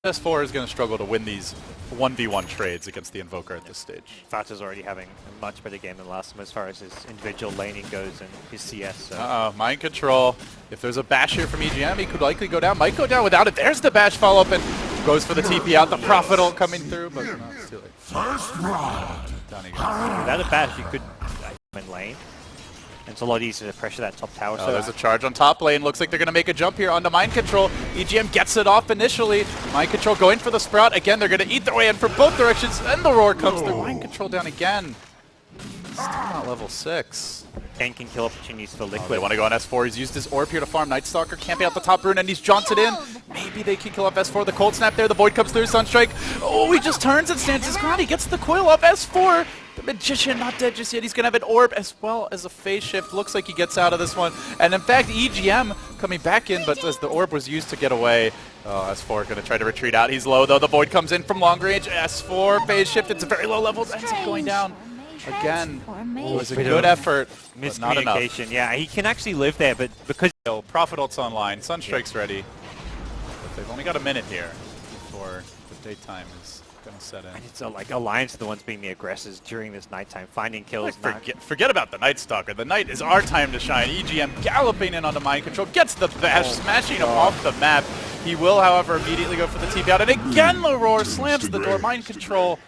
S4 is going to struggle to win these 1v1 trades against the Invoker at this stage. Fata's already having a much better game than last time as far as his individual laning goes and his CS. So. Mind control. If there's a bash here from EGM, he could likely go down. Might go down without it. There's the bash follow-up and goes for the TP out. The Prophet ult coming through, but no, it's too late. First round. Down again. Without a bash, you could in lane. And it's a lot easier to pressure that top tower. So there's a charge on top lane. Looks like they're going to make a jump here onto Mind Control. EGM gets it off initially. Mind Control going for the Sprout. Again, they're going to eat their way in from both directions. And the Roar comes through. Mind Control down again. Still not level 6. Tanking kill opportunities for Liquid. They want to go on S4. He's used his orb here to farm. Night Stalker camping out the top rune, and he's jaunted in. Maybe they can kill off S4. The cold snap there. The Void comes through. Sunstrike. Oh, he just turns and stands his ground. He gets the coil off S4. The Magician not dead just yet. He's going to have an orb as well as a phase shift. Looks like he gets out of this one. And in fact, EGM coming back in, but as the orb was used to get away, S4 going to try to retreat out. He's low, though. The Void comes in from long range. S4 phase shift. It's a very low level. Ends up going down. Again, it was a good effort, but not enough. Yeah, he can actually live there, but because... Prophet ult's online, Sunstrike's ready. But they've only got a minute here before the daytime is going to set in. And it's like Alliance are the ones being the aggressors during this nighttime, finding kills. Forget about the Night Stalker. The night is our time to shine. EGM galloping in onto Mind Control, gets the bash, smashing him off the map. He will, however, immediately go for the TP out. And again, the Roar slams the door. Mind Control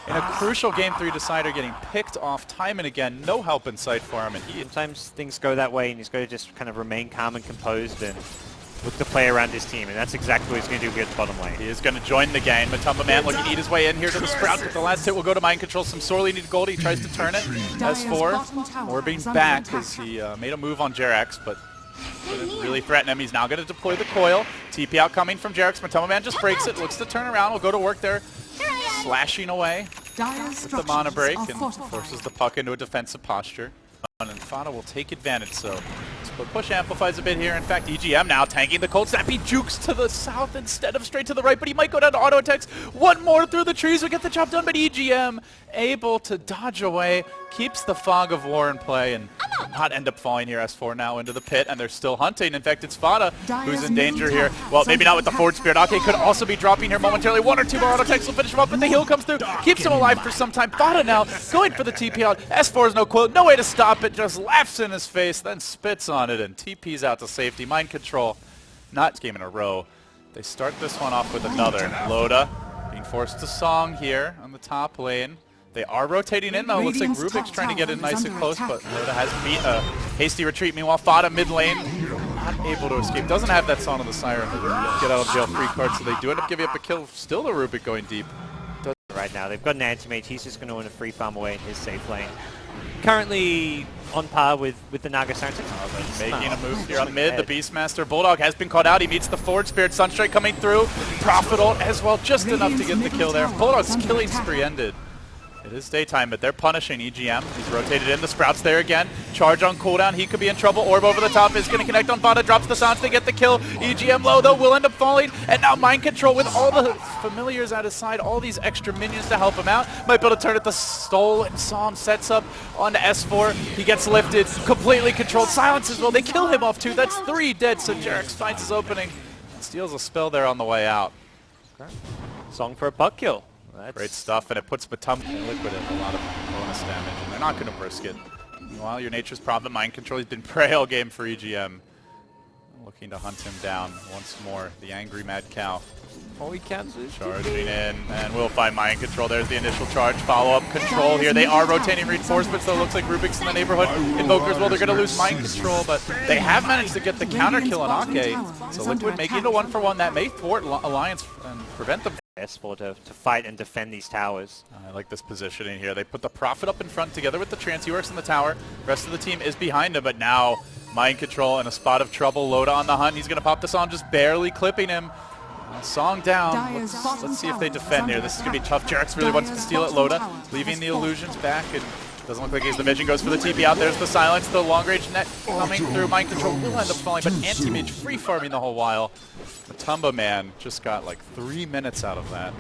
in a crucial Game 3 decider, getting picked off time and again. No help in sight for him. And sometimes things go that way, and he's got to just kind of remain calm and composed and look to play around his team. And that's exactly what he's going to do here at the bottom lane. He is going to join the game. Matumba Man looking to eat his way in here to the Sprout. But the last hit will go to Mind Control. Some sorely needed gold. He tries to turn it. S4 orbing back as he made a move on Jerax, but didn't really threaten him. He's now going to deploy the coil. TP out coming from Jerax. Matumba Man just breaks it. Looks to turn around. Will go to work there. Slashing away with the mana break and forces the puck into a defensive posture. And Fata will take advantage, so split push amplifies a bit here. In fact, EGM now tanking the cold snap. He jukes to the south instead of straight to the right, but he might go down to auto attacks. One more through the trees will get the job done, but EGM able to dodge away, keeps the fog of war in play, and not end up falling here. S4 now into the pit, and they're still hunting. In fact, it's Fata who's in danger here. Well, maybe not with the Forward Spirit. Ake could also be dropping here momentarily. One or two more auto attacks will finish him up, but the heal comes through, keeps him alive for some time. Fata now going for the TP out. S4 is no quote, no way to stop it, just laughs in his face, then spits on it and TP's out to safety. Mind Control, not game in a row. They start this one off with another. Loda being forced to song here on the top lane. They are rotating in though. Looks like Rubik's trying to get in nice and close, but Loda has beat a hasty retreat. Meanwhile, Fata mid lane, not able to escape. Doesn't have that Song of the Siren. Get out of jail free card, so they do end up giving up a kill. Still the Rubik going deep. Right now, they've got an anti-mage. He's just going to want to free farm away in his safe lane. Currently on par with the Naga Siren. Making a move here on mid. The Beastmaster Bulldog has been caught out. He meets the Forward Spirit. Sunstrike coming through. Prophet ult as well, just enough to get the kill there. Bulldog's killing spree ended. It is daytime, but they're punishing EGM. He's rotated in. The Sprout's there again. Charge on cooldown. He could be in trouble. Orb over the top is going to connect on Fata. Drops the silence to get the kill. EGM low, though, will end up falling. And now Mind Control with all the familiars at his side. All these extra minions to help him out. Might be able to turn it to Stole, and Psalm sets up onto S4. He gets lifted. Completely controlled. Silence as well. They kill him off, too. That's 3 dead. So Jerax finds his opening and steals a spell there on the way out. Okay. Song for a puck kill. Great stuff, and it puts Matumba and Liquid in a lot of bonus damage, and they're not going to risk it. Meanwhile, your Nature's Prophet Mind Control has been prey all game for EGM. Looking to hunt him down once more. The angry Mad Cow. Oh, he cancels. Charging in, and we'll find Mind Control. There's the initial charge. Follow-up control here. They are rotating reinforcements, so it looks like Rubik's in the neighborhood. Invokers, well, they're going to lose Mind Control, but they have managed to get the counter kill on Ake. So Liquid making it a 1-for-1. That may thwart Alliance and prevent them. S4 to fight and defend these towers. I like this positioning here. They put the Prophet up in front together with the Trance. He works in the tower. The rest of the team is behind him, but now Mind Control in a spot of trouble. Loda on the hunt. He's going to pop this on, just barely clipping him. Song down. Let's see if they defend here. This is going to be tough. Jerax really wants to steal it. Loda leaving the illusions back, and doesn't look like he's the vision. Goes for the TP out. There's the silence. The long range net coming through. Mind Control will end up falling, but anti-mage free farming the whole while. Matumba Man just got like 3 minutes out of that.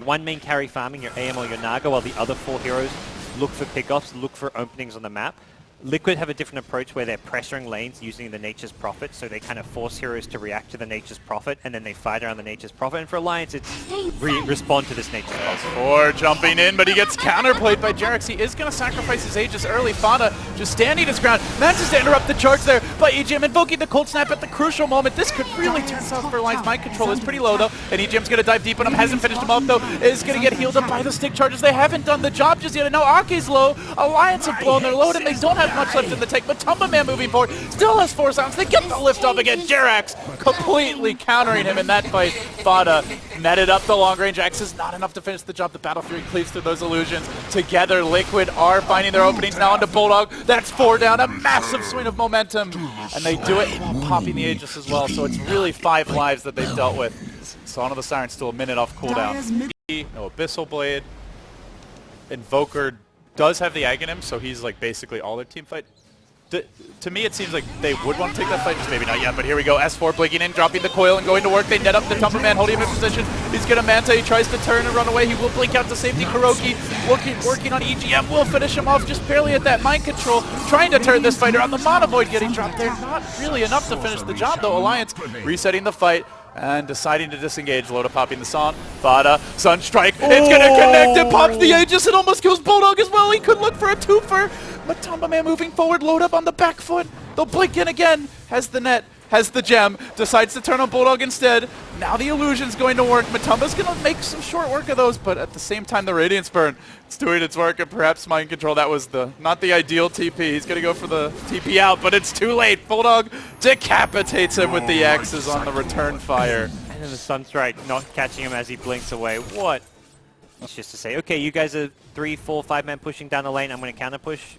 One main carry farming your AM or your Naga, while the other 4 heroes look for pickoffs, look for openings on the map. Liquid have a different approach where they're pressuring lanes using the Nature's Prophet, so they kind of force heroes to react to the Nature's Prophet, and then they fight around the Nature's Prophet. And for Alliance, it's respond to this Nature's Prophet. S4 jumping in, but he gets counterplayed by JerAx. He is going to sacrifice his Aegis early. Fada just standing his ground. Manages to interrupt the charge there by EGM, invoking the Cold Snap at the crucial moment. This could really turn south for Alliance. Mind control is pretty low, though, and EGM's going to dive deep on him. Hasn't finished him off, though. Is going to get healed up by the stick charges. They haven't done the job just yet, and now Ake's low. Alliance have blown their load, and they don't have much left in the tank. Matumba Man moving forward, still has 4 sounds. They get the lift off again. JerAx completely countering him in that fight. Fada netted up the long range. X is not enough to finish the job. The Battle Fury cleaves through those illusions. Together, Liquid are finding their openings now onto Bulldog. That's 4 down, a massive swing of momentum. And they do it while popping the Aegis as well. So it's really 5 lives that they've dealt with. Song of the Siren still a minute off cooldown. No Abyssal Blade. Invoker does have the Aghanim, so he's like basically all their team fight. To me, it seems like they would want to take that fight, just maybe not yet, but here we go. S4 blinking in, dropping the coil and going to work. They net up the Tumber Man, holding him in position. He's going to Manta. He tries to turn and run away. He will blink out to safety. Kuroki working on EGM. Will finish him off just barely at that mind control. Trying to turn this fighter on. The Mana Void getting dropped there. Not really enough to finish the job, though. Alliance resetting the fight and deciding to disengage. Loda popping the Song. Fada, Sunstrike. It's going to connect. It pops the Aegis. It almost kills Bulldog as well. He could look for a twofer. Matumba Man moving forward, load up on the back foot. They'll blink in again. Has the net, has the gem, decides to turn on Bulldog instead. Now the illusion's going to work. Matumba's going to make some short work of those, but at the same time, the Radiance Burn, it's doing its work, and perhaps Mind Control, that was not the ideal TP. He's going to go for the TP out, but it's too late. Bulldog decapitates him with the axes on the return fire. And then the Sunstrike not catching him as he blinks away. What? It's just to say, okay, you guys are 3, 4, 5 men pushing down the lane. I'm going to counter push.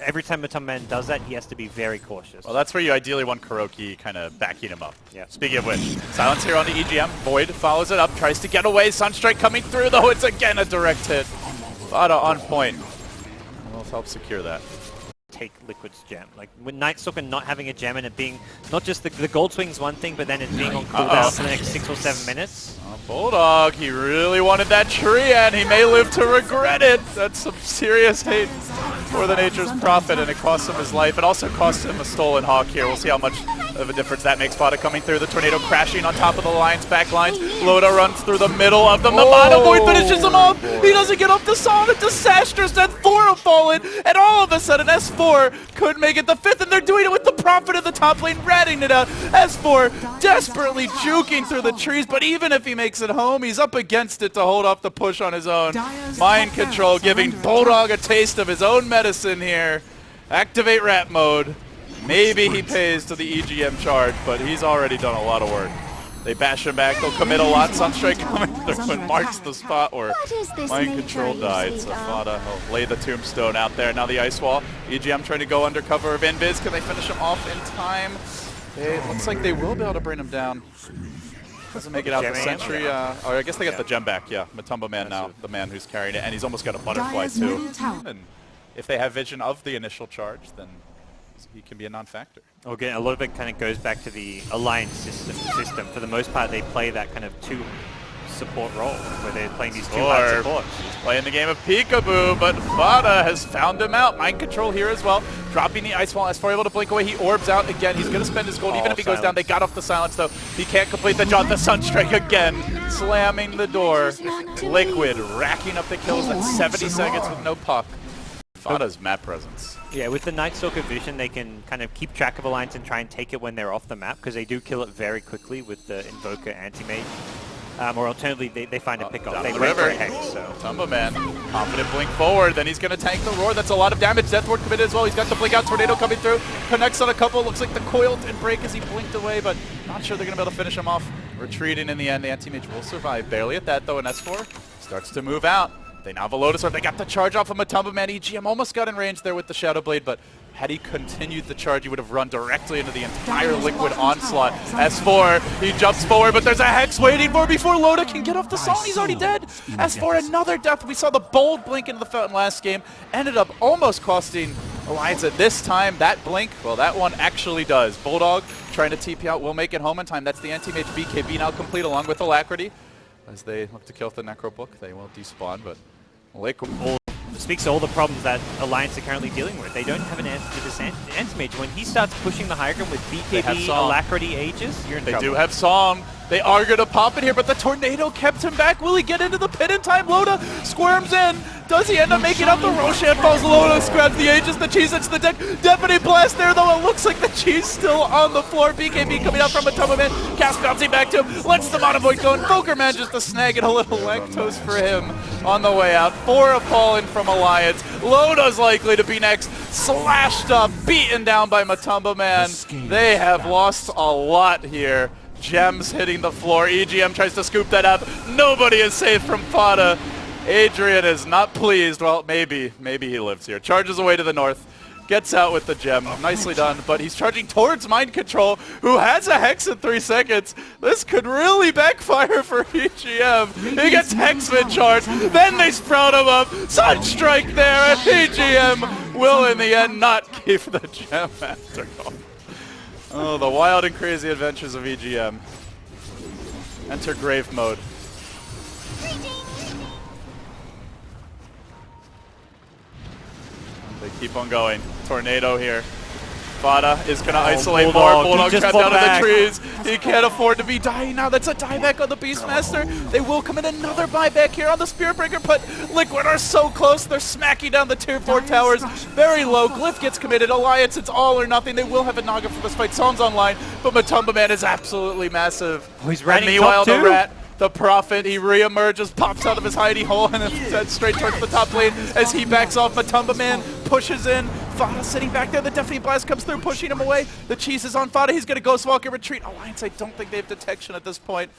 Every time Matumba Man does that, he has to be very cautious. Well, that's where you ideally want Kuroki kind of backing him up. Yeah. Speaking of which, silence here on the EGM. Void follows it up, tries to get away. Sunstrike coming through, though. It's again a direct hit. Fada on point. Will help secure that. Take Liquid's gem. Like, with Nightstalker not having a gem and it being not just the gold swing's one thing, but then it being on cooldown for the next 6 or 7 minutes. Bulldog, he really wanted that tree, and he may live to regret it. That's some serious hate for the Nature's Prophet, and it cost him his life. It also cost him a stolen Hawk here. We'll see how much of a difference that makes. Fada coming through, the Tornado crashing on top of the Lions' back lines. Loda runs through the middle of them. The Mana Void finishes him off. He doesn't get up the Song. A disastrous death. 4 have fallen, and all of a sudden S4 could make it the 5th, and they're doing it with the Prophet in the top lane, ratting it out. S4 desperately juking through the trees, but even if he makes it home, he's up against it to hold off the push on his own. Mind Control giving Bulldog a taste of his own medicine here. Activate rat mode. Maybe he pays to the EGM charge, but he's already done a lot of work. They bash him back, they'll commit a lot. Sunstrike coming through and marks the spot where Mind Control died. So Fada will lay the tombstone out there. Now the Ice Wall. EGM trying to go under cover of Invis. Can they finish him off in time? It looks like they will be able to bring him down. Doesn't make it out the Sentry. Or I guess they got the gem back, yeah. Matumba Man now, the man who's carrying it. And he's almost got a butterfly too. And if they have vision of the initial charge, then he can be a non-factor. Again, a lot of it kind of goes back to the Alliance system. For the most part, they play that kind of 2 support role, where they're playing these 2 hard supports. He's playing the game of peekaboo, but Fada has found him out. Mind Control here as well, dropping the Ice Wall. S4 able to blink away. He orbs out again. He's going to spend his gold, even if he goes down. They got off the silence, though. He can't complete the job. The Sunstrike again, slamming the door. Liquid racking up the kills at 70 seconds with no puck. Fada's map presence. Yeah, with the Nightstalker vision, they can kind of keep track of Alliance and try and take it when they're off the map, because they do kill it very quickly with the Invoker Anti-Mage. Or alternatively, they find a pick-off. They went for a Hex, so. Tumba Man, confident blink forward, then he's going to tank the Roar. That's a lot of damage. Death Ward committed as well. He's got the blink out. Tornado coming through. Connects on a couple. Looks like the coil did break as he blinked away, but not sure they're going to be able to finish him off. Retreating in the end. The Anti-Mage will survive. Barely at that, though, and S4 starts to move out. They now have a Lotus Orb. They got the charge off of Matumba Man. EGM almost got in range there with the Shadow Blade, but had he continued the charge, he would have run directly into the entire Liquid onslaught. S4, he jumps forward, but there's a Hex waiting for him before Loda can get off the Song. He's already dead. S4, another death. We saw the bold blink into the fountain last game. Ended up almost costing Alliance at this time. That blink, well, that one actually does. Bulldog trying to TP out, will make it home in time. That's the Anti-Mage BKB now complete along with Alacrity. As they look to kill the Necro Book, they will despawn, but Liquid. All the speaks to all the problems that Alliance are currently dealing with. They don't have an answer to this anti-mage. When he starts pushing the high ground with BKB, Alacrity, Aegis, you're in trouble. They do have Song. They are going to pop it here, but the Tornado kept him back. Will he get into the pit in time? Loda squirms in. Does he end up making up? The Roshan falls. Loda grabs the Aegis. The Cheese into the deck. Deputy Blast there, though. It looks like the Cheese still on the floor. BKB coming out from a Man. Cast bouncing back to him. Lets the Monovoid go. And Foker manages to snag it. A little lactose for him on the way out. 4 have fallen from Alliance. Loda's likely to be next. Slashed up, beaten down by Matumba Man. They have lost a lot here. Gems hitting the floor. EGM tries to scoop that up. Nobody is safe from Fada. Adrian is not pleased. Well, maybe he lives here. Charges away to the north. Gets out with the gem. Nicely done. But he's charging towards Mind Control, who has a Hex in 3 seconds. This could really backfire for EGM. He gets Hexman charged. Then they sprout him up. Sunstrike there. And EGM will, in the end, not keep the gem after all. Oh, the wild and crazy adventures of EGM. Enter grave mode. They keep on going. Tornado here. Fada is going to isolate more. Bulldog trapped out of the trees. He can't afford to be dying now. That's a dieback on the Beastmaster. They will commit another buyback here on the Spirit Breaker, but Liquid are so close. They're smacking down the tier 4 towers. Very low. Glyph gets committed. Alliance, it's all or nothing. They will have a Naga for this fight. Song's online, but Matumba Man is absolutely massive. Oh, he's running meanwhile, top the Rat, the Prophet, he re-emerges, pops out of his hidey hole, and heads straight towards the top lane as he backs off. Matumba Man pushes in. Fada sitting back there. The Deafening Blast comes through, pushing him away. The Cheese is on Fada. He's going to Ghost Walk and retreat. Alliance, I don't think they have detection at this point.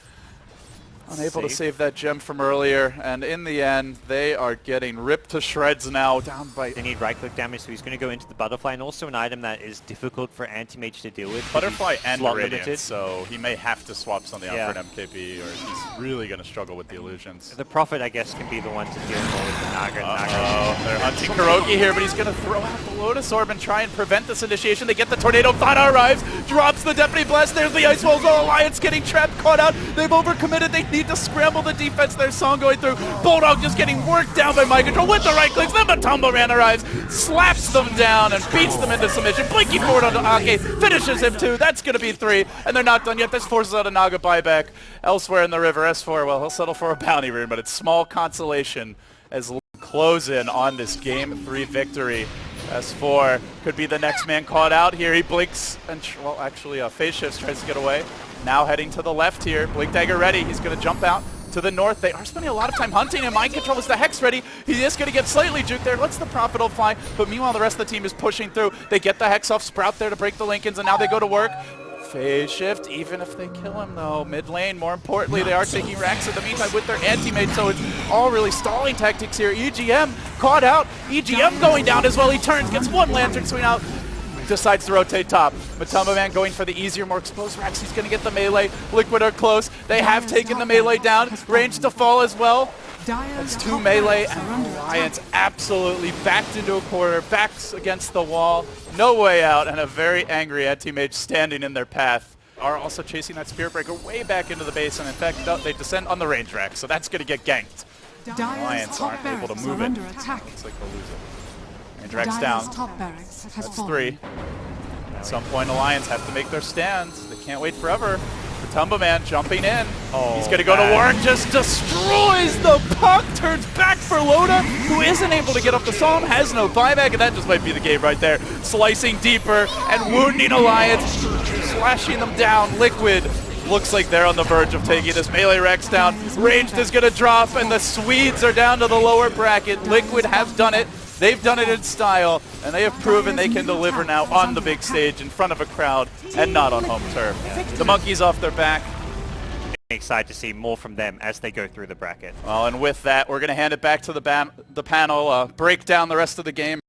Unable to save that gem from earlier, and in the end, they are getting ripped to shreds now, down by... They need right-click damage, so he's going to go into the Butterfly, and also an item that is difficult for Anti-Mage to deal with. Butterfly and Radiant, so he may have to swap something out for an MKB, or he's really going to struggle with the illusions. The Prophet, I guess, can be the one to deal more with the Naga. They're hunting Kurogi here, but he's going to throw out the Lotus Orb and try and prevent this initiation. They get the Tornado. Fada arrives, drops the Deputy Blast. There's the Ice Walls. Alliance getting trapped, caught out. They've overcommitted. They need to scramble the defense. Their Song going through. Bulldog just getting worked down by Mind Control with the right clicks. Then Matumba Man arrives, slaps them down, and beats them into submission. Blinky forward onto Ake, finishes him too. That's going to be 3, and they're not done yet. This forces out a Naga buyback. Elsewhere in the river, S4, well, he'll settle for a bounty rune, but it's small consolation as close in on this Game 3 victory. S4 could be the next man caught out here. He blinks, and well, actually, Phase Shifts tries to get away. Now heading to the left here. Blink Dagger ready. He's going to jump out to the north. They are spending a lot of time hunting, and Mind Control is the Hex ready. He is going to get slightly juked there. Lets the Prophet fly, but meanwhile the rest of the team is pushing through. They get the Hex off Sprout there to break the Lincolns, and now they go to work. Phase Shift, even if they kill him though. Mid lane, more importantly, they are taking racks in the meantime with their anti-mate, so it's all really stalling tactics here. EGM caught out. EGM going down as well. He turns, gets one Lantern Swing out. Decides to rotate top. Matumba Man going for the easier, more exposed racks. He's going to get the melee. Liquid are close. They have taken the melee down. Range to fall as well. It's 2 melee, and Alliance absolutely backed into a corner, backs against the wall. No way out, and a very angry anti-mage standing in their path. Are also chasing that Spirit Breaker way back into the base, and in fact, they descend on the range rack, so that's going to get ganked. Alliance aren't able to move it. Looks like they'll lose it. Range rack's down. That's 3. At some point, Alliance have to make their stand. They can't wait forever. Matumba Man jumping in. He's going to go to work, just destroys the puck, turns back for Loda, who isn't able to get up the Psalm, has no buyback, and that just might be the game right there. Slicing deeper and wounding Alliance, slashing them down. Liquid looks like they're on the verge of taking this. Melee Rex down. Ranged is going to drop, and the Swedes are down to the lower bracket. Liquid have done it. They've done it in style, and they have proven they can deliver now on the big stage in front of a crowd and not on home turf. The Monkeys off their back. Excited to see more from them as they go through the bracket. Well, and with that, we're going to hand it back to the panel, break down the rest of the game.